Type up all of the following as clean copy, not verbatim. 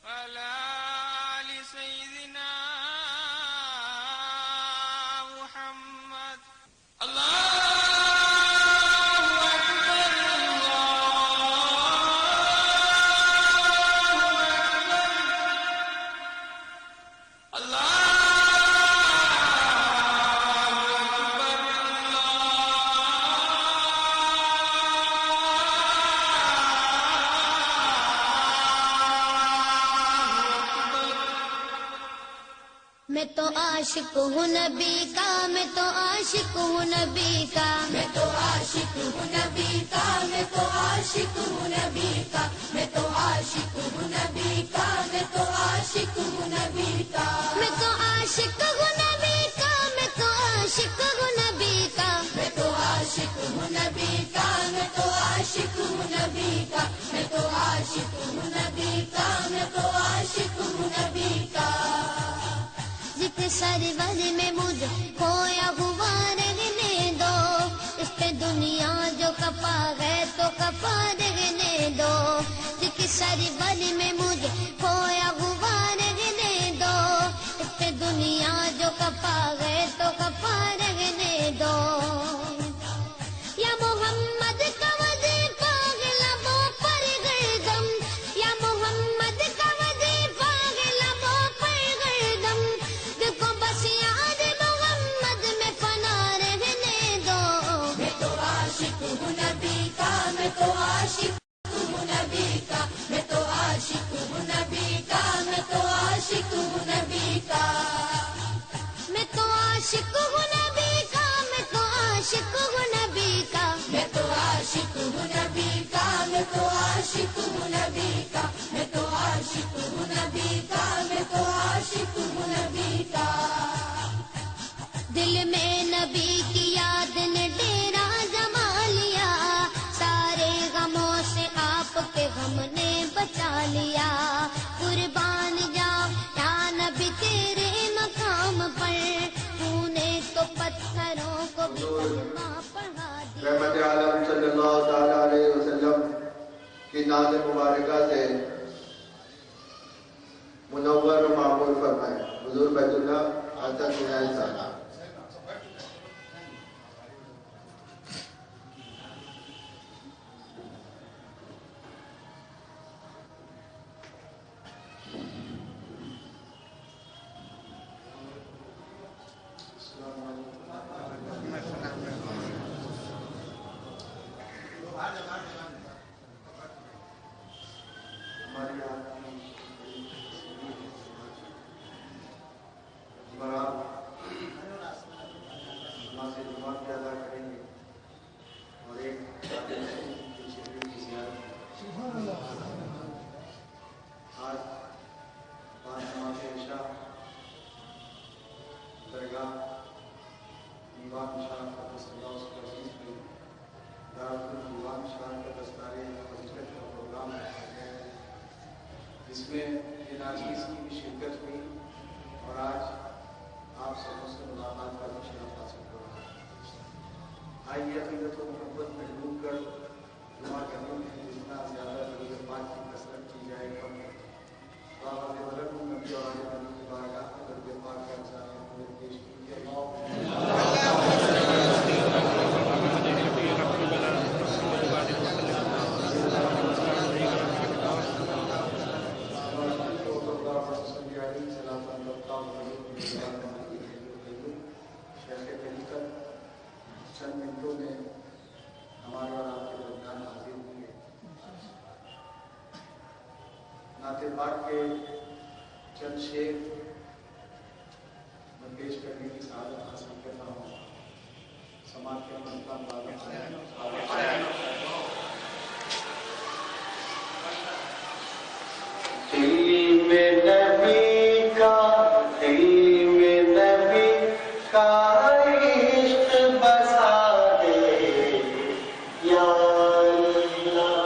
وعلى آل سيدنا محمد. اللہ میں تو عاشق ہوں نبی کا، میں تو عاشق ہوں نبی کا، میں تو عاشق ہوں نبی کا، میں تو عاشق ہوں نبی کا، میں تو عاشق ہوں نبی کا، میں تو عاشق ہوں نبی کا، میں تو عاشق ہوں نبی کا، میں تو عاشق ہوں نبی کا، میں تو عاشق ہوں نبی کا، میں تو عاشق ہوں نبی کا، میں تو عاشق ہوں نبی کا، میں تو عاشق ہوں نبی کا. ذکر سرور میں مجھ کھویا ہوا رہنے دو، اس پہ دنیا جو کپا ہے تو کپا رہنے دو. ذکر سرور میں مجھ کھویا ہوا رہنے دو، اس پہ دنیا جو کپا ہے تو کپا رہنے دو. یا محمد کا وظیفہ ہے لبوں پر گردم، یا محمد کا وظیفہ ہے لبوں پر گردم، دیکھو بس یاد محمد میں فنا رہنے دو. میں تو عاشق ہوں نبی کا، میں تو عاشق ہوں نبی کا، میں تو عاشق ہوں نبی کا، میں تو عاشق ہوں نبی کا، میں تو عاشق ہوں نبی کا، میں تو عاشق ہوں نبی کا، میں تو عاشق ہوں نبی کا، میں تو عاشق ہوں نبی کا، میں تو عاشق ہوں نبی کا، میں تو عاشق ہوں نبی کا. دل میں نبی کی یاد نے ڈیرا جما لیا، سارے غموں سے آپ کے غم نے بچا لیا. قربان جاؤ یا نبی تیرے مقام پر، تو نے تو پتھروں کو بھی کلمہ پڑھا دیا. رحمت عالم صلی اللہ تعالی علیہ وسلم کی ناز مبارکہ سے منور و معمور فرمائے. حضور بیت اللہ آتا سنائے سالہ. جس میں ان عزیز کی بھی شرکت ہوئی اور آج آپ سبوں سے ملاقات کا بھی شرف حاصل ہو رہا ہے. آئیے عقیدت و محبت میں ڈوب کر دعا کرنے میں جتنا زیادہ درود پاک کی کثرت کی جائے کم ہے. بابا ولد نبی اور علیہ نبی کی بارگاہ میں درود پاک کا انسان پورے پیش کیجیے. چند منٹوں میں ہمارے اور آپ کے درمیان حاضر ہوئی ہے. نعت پاک کے چند شعر میں پیش کرنے کی سعادت حاصل کرتا ہوں. سماعت کے مقام والوں سے دل میں نبی کا، دل میں نبی کا عشق بسا دے یا اللہ.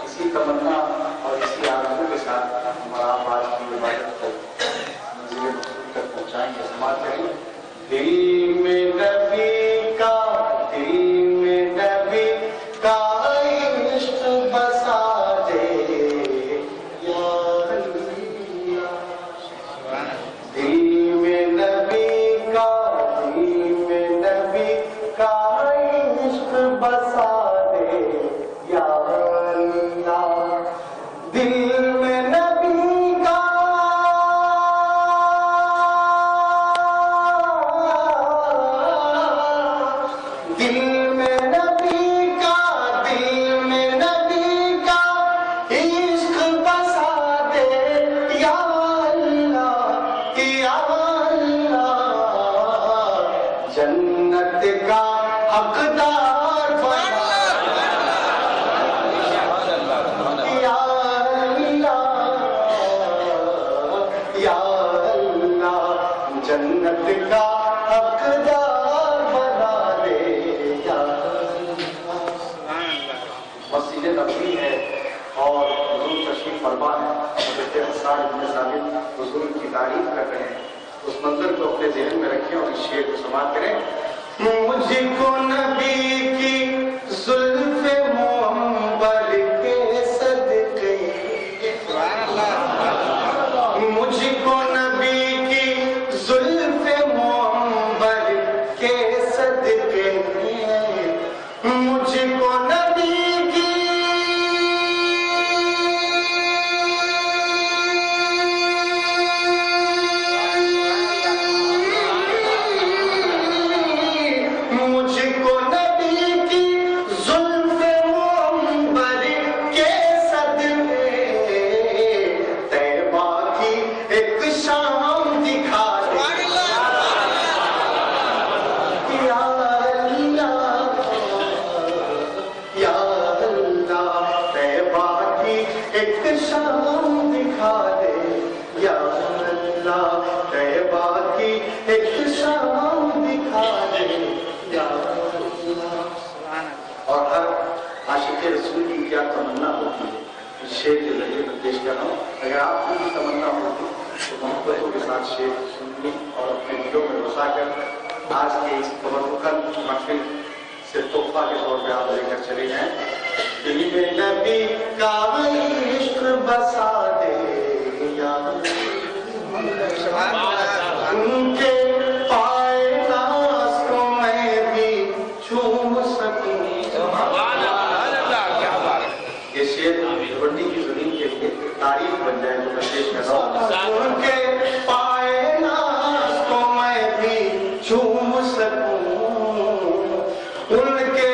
اسی تمنا اور اسی آرزو کے ساتھ ہمارا آج کی عبادت کو منزل مقصود تک پہنچائیں گے. سماعت کریں. دل میں نبی کا، دل بسا دے یا اللہ، دل میں نبی کا جنت کا حقدار بنا یا اللہ، یا اللہ، جنت کا حقدار بنا دے یا اللہ۔ مسجد نبوی ہے اور حضور تشریف فرما ہے، حضرت حسان بن ثابت حضور کی تعریف کر رہے ہیں۔ اس منظر کو اپنے ذہن میں رکھیں اور اس شعر کو سماعت کریں۔ مجھ کو نبی کی زلف منبر کے صدقے، مجھ کو نبی کی زلف منبر کے صدقے، مجھ کو نبی کی شام دکھا دے یا اللہ، طیبہ کی ایک شام دکھا دے یا اللہ۔ اور ہر عاشق رسول کی کیا تمنا ہوتی ہے، اس شعر کے ذریعے میں پیش کر رہا ہوں۔ اگر آپ کی بھی تمنا ہوتی تو محبتوں کے ساتھ شعر سننی اور اپنے دلوں میں بسا کر آج کے اس تبرکن محفل سے تحفہ کے طور پہ آپ لے کر چلے جائیں۔ دل میں نبی کا عشق بسا دے یا ان کے پائے ناز کو میں بھی چوم سکوں۔ یہ شعر بڑی کی زمین کے لیے تعریف بن جائے تو میں پیش کر رہا ہوں۔ ان کے پائے ناز کو میں بھی چوم سکوں، ان کے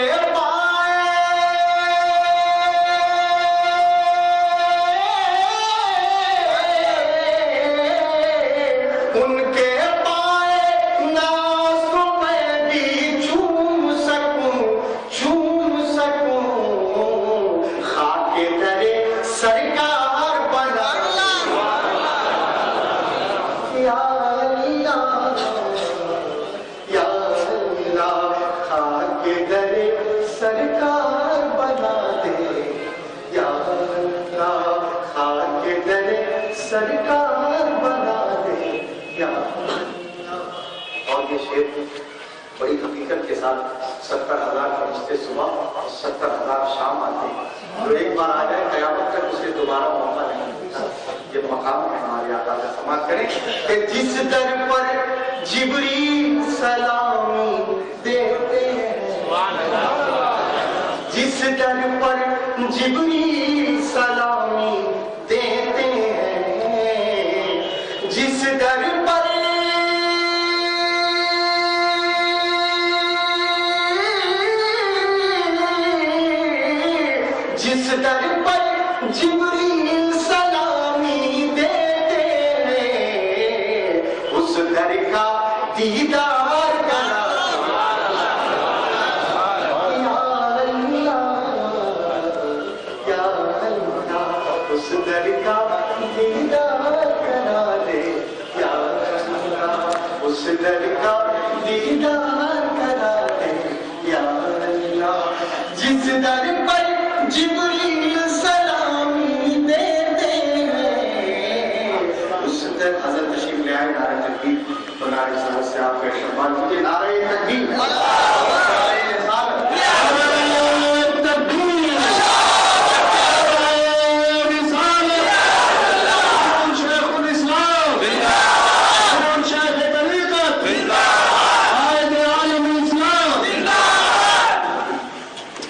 سرکار بنا دے یا اللہ، خاک در سرکار بنا دے یا اللہ۔ اور یہ شعر بڑی حقیقت کے ساتھ 70,000 فرشتے صبح اور 70,000 شام آتے ہیں، جو ایک بار آ جائے قیامت تک اسے دوبارہ موقع نہیں ملتا۔ یہ مقام ہے ہمارے آقا کا، سماعت کریں کہ جس در پر جبریل سلامی دیتے ہیں، جس در پر جبریل سلامی دیتے ہیں، جس در پر جس در پر جبریل سلامی دیتے ہیں، اس در کا دیدار کرا اس در کا دیدار کرا دے یا اللہ، اس در کا دیدار کرا دے یا اللہ، جس در پر جبریل سلامی دیتے ہیں، اس در حضرت تشریف لے آئے۔ نعرہ تکبیر تو نعرہ رسالت سے آپ کا استقبال کیجیے۔ نعرہ تکبیر،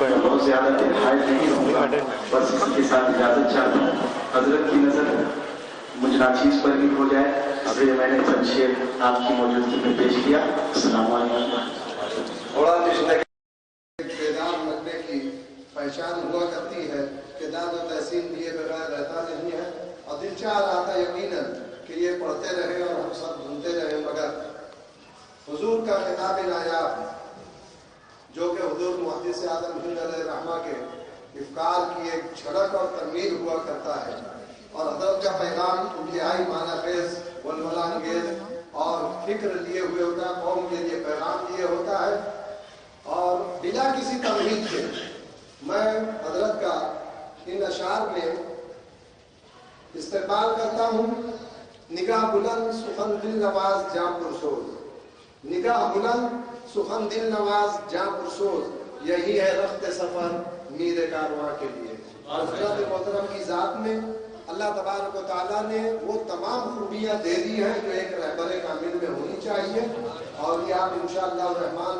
بہت زیادہ حائل نہیں ہوں گا، بس اس کے ساتھ اجازت چاہتا ہوں حضرت کی نظر مجراچیز پر بھی ہو جائے، اس لیے میں نے چند شعر آپ کی موجودگی میں پیش کیا۔ السلام علیکم۔ تھوڑا بیدار لگنے کی پہچان ہوا کرتی ہے کہ داد و تحسین دیے بغیر رہتا نہیں ہے، اور دل چاہ رہا تھا یقیناً کہ یہ پڑھتے رہیں اور ہم سب گھومتے رہیں، مگر حضور کا خطاب نایاب جو کہ حضور محدث اعظم ہند علیہ الرحمہ کے افکار کی ایک جھلک اور ترمیم ہوا کرتا ہے، اور حضرت کا پیغام انتہائی معنی خیز، ولولہ انگیز اور فکر لیے ہوئے ہوتا ہے، قوم کے لیے پیغام لیے ہوتا ہے، اور بلا کسی تمہید کے میں حضرت کا ان اشعار میں استقبال کرتا ہوں۔ نگاہ بلند سخن دل نواز جاں پرسوز، نگاہ بلند سخن دل نواز جاں پرسوز، یہی ہے رخت سفر میر کارواں کے لیے۔ اور حضرت محترم کی ذات میں اللہ تبارک و تعالیٰ نے وہ تمام خوبیاں دے دی ہیں جو ایک رہبر کامل میں ہونی چاہیے، اور یہ آپ انشاءاللہ الرحمن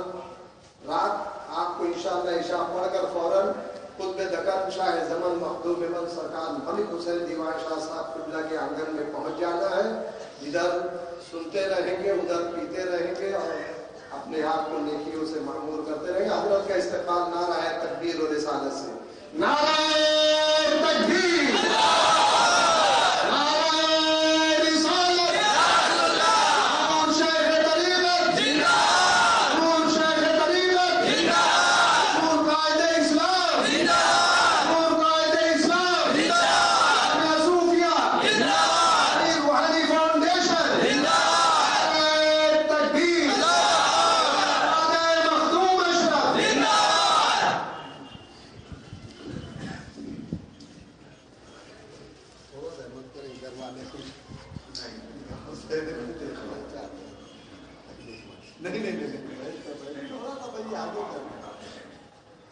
رات آپ کو انشاءاللہ عشاء پڑھ کر فوراً قطب دکن شاہ زمن مخدوم بند سرکار ملک حسین دیوان شاہ صاحب قبلہ کے آنگن میں پہنچ جانا ہے، ادھر سنتے رہیں گے، ادھر پیتے رہیں گے، اور اپنے آپ کو نیکیوں سے معمور کرتے رہیں گے۔ حضرت کا استقبال نعرہ ہے تکبیر و رسالت سے۔ نعرہ تکبیر،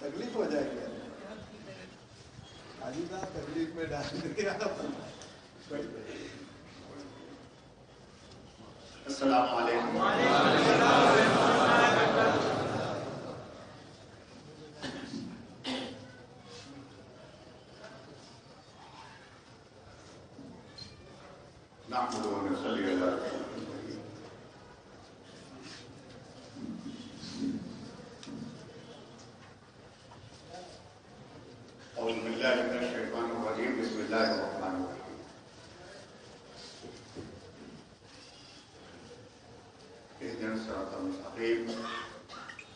تکلیف ہو جائے گی عزیزہ، تکلیف میں ڈال دیں۔ السلام علیکم۔ نحمد و نصلی علی رسول اعوذ باللہ من الشیطان الرجیم، بسم اللہ الرحمن الرحیم۔ اہدنا الصراط المستقیم،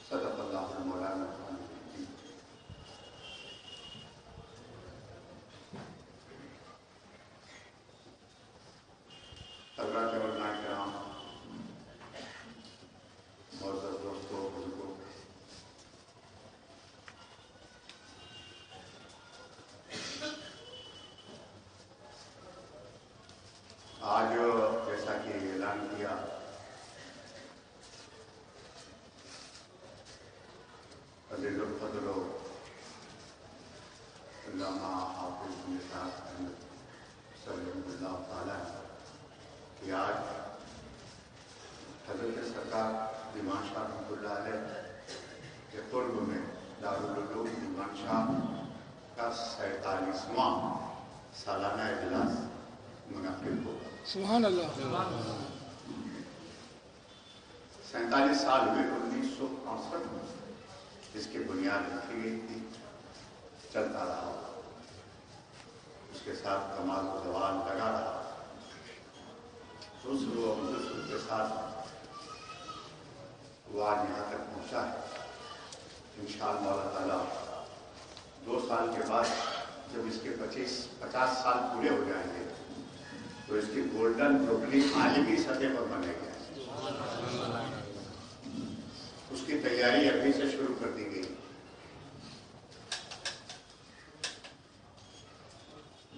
صدق اللہ مولانا العظیم۔ حضرات علماء کرام، معزز دوستوں، بزرگوں، آج جیسا کہ اعلان کیا عزیز الفضل علامہ حافظ نثار احمد صلی اللہ تعالیٰ کہ آج حضرت سرکار دیوان شاہ رحمۃ اللہ علیہ کے قرب میں دارالعلوم دیوان شاہ کا 47واں سالانہ اجلاس منعقد ہوگا۔ سبحان اللہ۔ 47 سال ہوئے 1968 میں اس کی بنیاد رکھی گئی تھی، چلتا رہا، اس کے ساتھ کمال و زوال لگا رہا، حسن و حسن کے ساتھ وہ آج یہاں تک پہنچا ہے۔ انشاءاللہ مولا تعالیٰ 2 سال کے بعد جب اس کے 50 سال پورے ہو جائیں گے تو اس کی گولڈن جوبلی عالمی سطح پر بنے گا۔ اس کی تیاری ابھی سے شروع کر دی گئی۔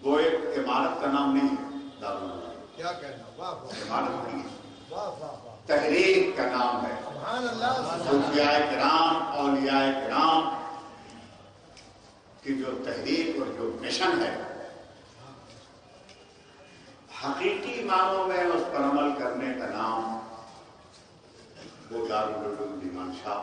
وہ ایک عمارت کا نام نہیں ہے دارالعلوم، کیا کہنا، واہ واہ عمارت نہیں ہے، واہ واہ واہ، تحریک کا نام ہے۔ سبحان اللہ۔ صوفیاء کرام، اولیاء کرام کی جو تحریک اور جو مشن ہے، حقیقی معنوں میں اس پر عمل کرنے کا نام وہ دارالعلوم دیوان شاہ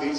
20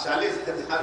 40,000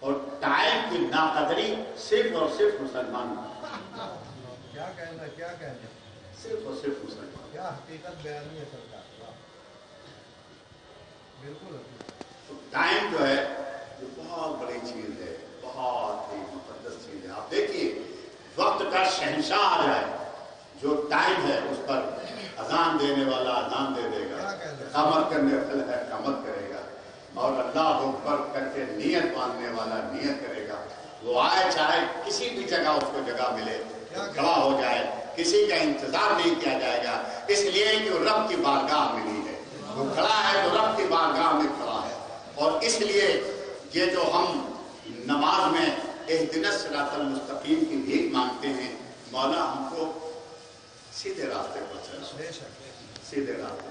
اور ٹائم کی ناقدری صرف اور صرف مسلمان، کیا کہنا صرف اور صرف مسلمان. کیا حقیقت بیانی ہے سرکار. بالکل ٹائم جو ہے یہ بہت بڑی چیز ہے، بہت ہی مقدس چیز ہے. آپ دیکھیے وقت کا شہنشاہ آ جائے، جو ٹائم ہے اس پر اذان دینے والا اذان دے دے گا، اقامت کرنے والا اقامت کرے گا، اور اللہ اکبر کر کے نیت باندھنے والا نیت کرے گا. وہ آئے چاہے کسی بھی جگہ اس کو جگہ ملے کھڑا ہو جائے، کسی کا انتظار نہیں کیا جائے گا، اس لیے کہ وہ رب کی بارگاہ ملی ہے. وہ کھڑا ہے تو رب کی بارگاہ میں کھڑا ہے. اور اس لیے یہ جو ہم نماز میں اہدنا الصراط المستقیم کی بھیک مانگتے ہیں، مولا ہم کو سیدھے راستے پر چلا، سیدھے راستے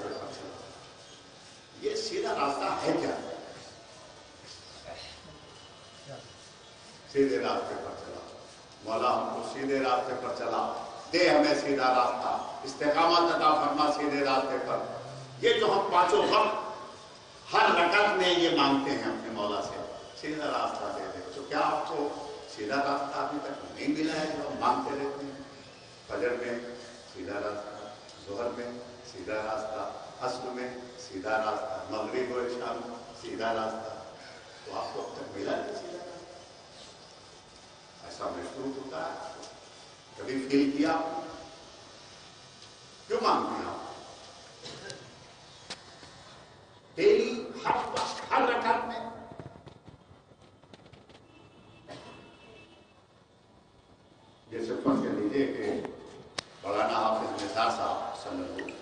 پر چلا. یہ سیدھا راستہ ہے کیا؟ سیدھے راستے پر چلا. مولا ہم کو سیدھے راستے پر چلا، دے ہمیں سیدھا راستہ، استقامت عطا فرما سیدھے راستے پر. یہ جو ہم پانچوں وقت ہر رکعت میں یہ مانگتے ہیں اپنے مولا سے، سیدھا راستہ دے دے. تو کیا آپ کو سیدھا راستہ ابھی تک نہیں ملا ہے جو ہم مانگتے رہتے ہیں؟ فجر میں سیدھا راستہ، ظہر میں سیدھا راستہ، عصر میں سیدھا راستہ، مغرب و عشاء میں سیدھا راستہ. تو آپ کو اب تک ملا نہیں سیدھا راستہ؟ ایسا محسوس ہوتا ہے؟ کبھی فیل کیا؟ کیوں مانگتے ہیں آپ؟ ڈیلی ہر رکعت میں جیسے فرض کر لیجیے کہ مولانا حافظ نثار صاحب صلی اللہ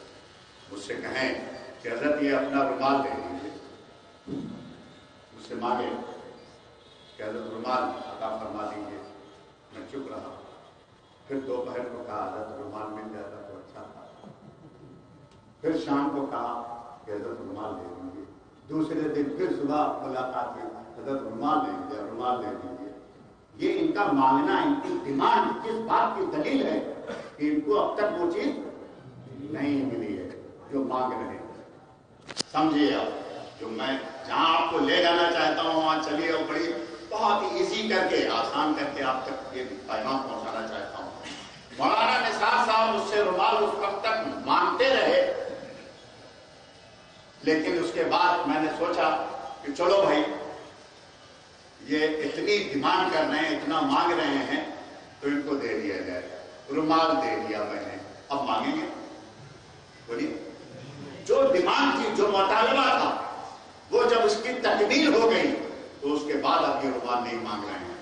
مجھ سے کہیں کہ حضرت یہ اپنا رومال دے دیجیے، مجھ سے مانگے کہ حضرت رومال عطا فرما دیجیے. میں چپ رہا. پھر دوپہر کو کہا حضرت رومال مل جاتا تو اچھا تھا. پھر شام کو کہا کہ حضرت رومال دے دیجیے. دوسرے دن پھر صبح ملاقات میں حضرت رومال دے دیجیے، رومال دے دیجیے. یہ ان کا مانگنا، ان کی ڈیمانڈ کس بات کی دلیل ہے کہ ان کو اب تک وہ چیز نہیں ملی ہے جو مانگ رہے ہیں. سمجھیے آپ، جو میں جہاں آپ کو لے جانا چاہتا ہوں وہاں چلیے، اور بڑی بہت ہی ایزی کر کے، آسان کر کے آپ تک یہ پیغام پہنچانا چاہتا ہوں. مولانا نثار صاحب مجھ سے رومال اس وقت تک مانگتے رہے، لیکن اس کے بعد میں نے سوچا کہ چلو بھائی یہ اتنی ڈیمانڈ کر رہے ہیں، اتنا مانگ رہے ہیں، تو ان کو دے دیا جائے. رومال دے دیا میں نے. اب مانگیں گے؟ بولیے. جو ڈیمانڈ تھی، جو مطالبہ تھا، وہ جب اس کی تکمیل ہو گئی تو اس کے بعد اب یہ رومال نہیں مانگ رہے ہیں.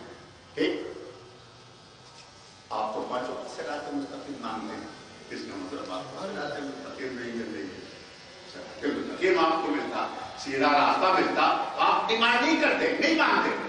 ٹھیک؟ آپ تو پانچوں صراط مستقیم مانگتے ہیں، اس کا مطلب آپ کو صراط مستقیم نہیں مل رہی ہے. مستقیم آپ کو ملتا، سیدھا راستہ ملتا، آپ ڈیمانڈ نہیں کرتے، نہیں مانگتے.